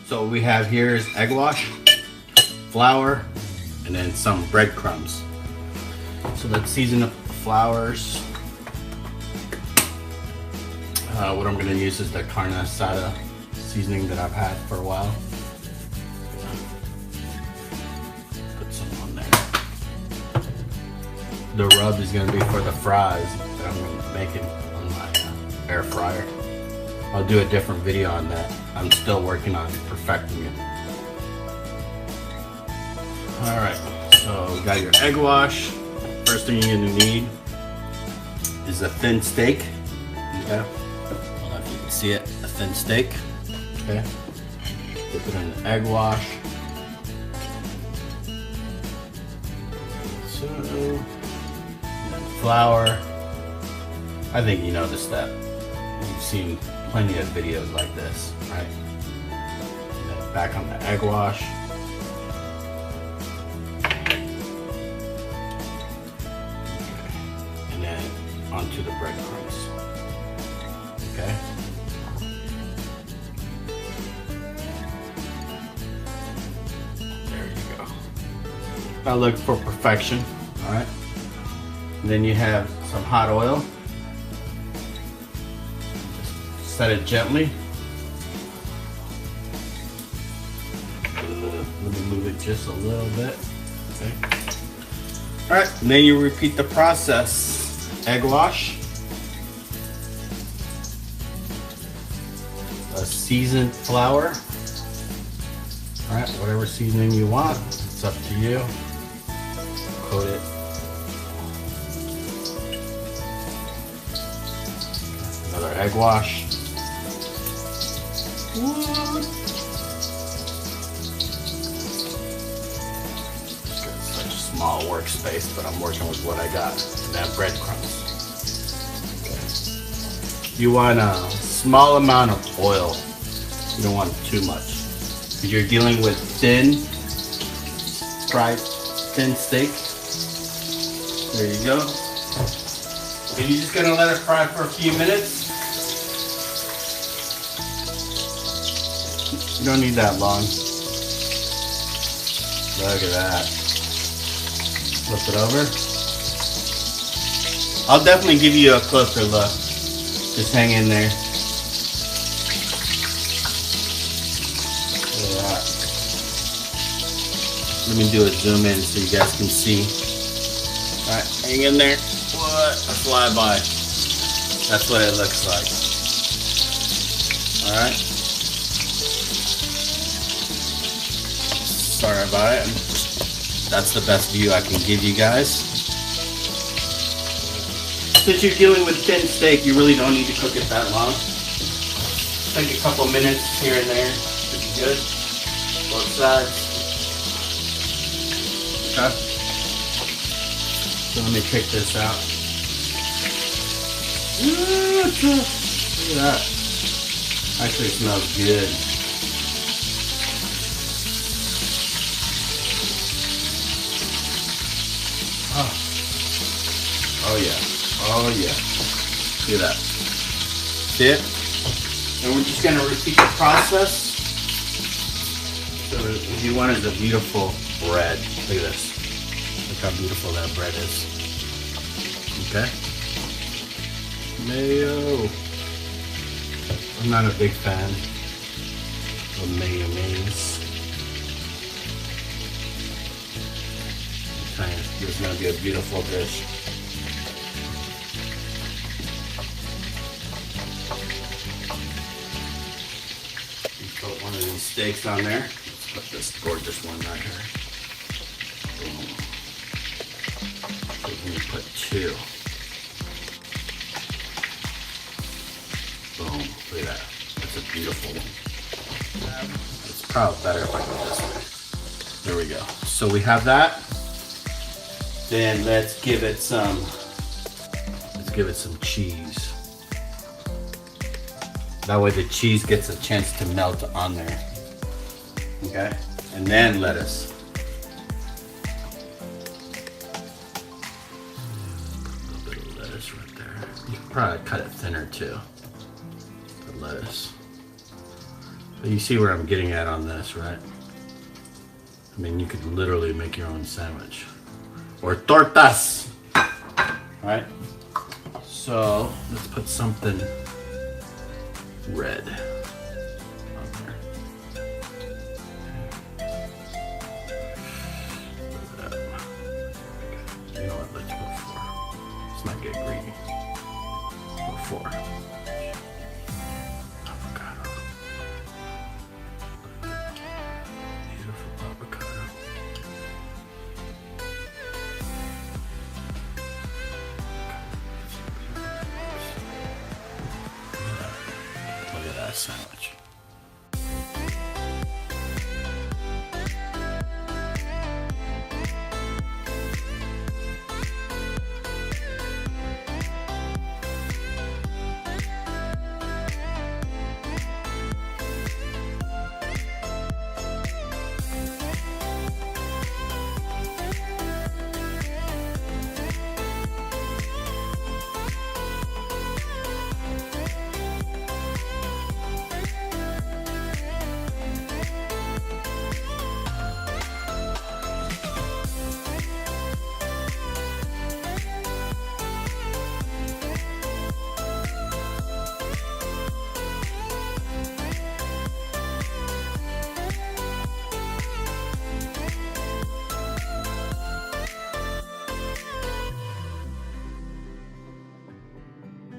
So what we have here is egg wash, flour, and then some breadcrumbs. So let's season up the flours. What I'm going to use is the CARNE ASADA seasoning that I've had for a while. Put some on there. The rub is going to be for the fries that I'm going to make it on my air fryer. I'll do a different video on that. I'm still working on perfecting it. Alright, so we got your egg wash. First thing you're going to need is a thin steak. Okay. I don't know if you can see it, a thin steak. Okay. Dip it in the egg wash. So, flour. I think you know the step. You've seen plenty of videos like this, right? And then back on the egg wash. And then onto the breadcrumbs. Okay? There you go. Now look for perfection, alright? And then you have some hot oil. Just set it gently. Let me move it just a little bit. Okay. Alright, and then you repeat the process. Egg wash. A seasoned flour. Alright, whatever seasoning you want. It's up to you. Coat it. Another egg wash. Such a small workspace, but I'm working with what I got. And then breadcrumbs. Okay. You want a small amount of oil. You don't want too much. Because you're dealing with thin steak. There you go. And you're just gonna let it fry for a few minutes. You don't need that long. Look at that. Flip it over. I'll definitely give you a closer look. Just hang in there. Look at that. Let me do a zoom in so you guys can see. Alright, hang in there. What a flyby. That's what it looks like. Alright. Sorry about it. That's the best view I can give you guys. Since you're dealing with thin steak, you really don't need to cook it that long. Take a couple minutes here and there. Should be good. Both sides. Okay. So let me pick this out. Look at that. Actually, it smells good. Oh yeah. Oh yeah. See that? See it? And we're just gonna repeat the process. So what you want is a beautiful bread. Look at this. Look how beautiful that bread is. Okay. Mayo. I'm not a big fan of mayonnaise. This is going to be a beautiful dish. Put one of these steaks on there. Let's put this gorgeous one right here. Boom. So we're going to put two. Boom. Look at that. That's a beautiful one. It's probably better if I go this way. There we go. So we have that. Then let's give it some cheese. That way the cheese gets a chance to melt on there. Okay? And then lettuce. A little bit of lettuce right there. You can probably cut it thinner too. The lettuce. You see where I'm getting at on this, right? I mean, you could literally make your own sandwich. Or tortas! Right? So, let's put something red on there. You know what, let's put 4. Let's not get greedy. Put 4. Avocado. Beautiful avocado. Look at that sandwich.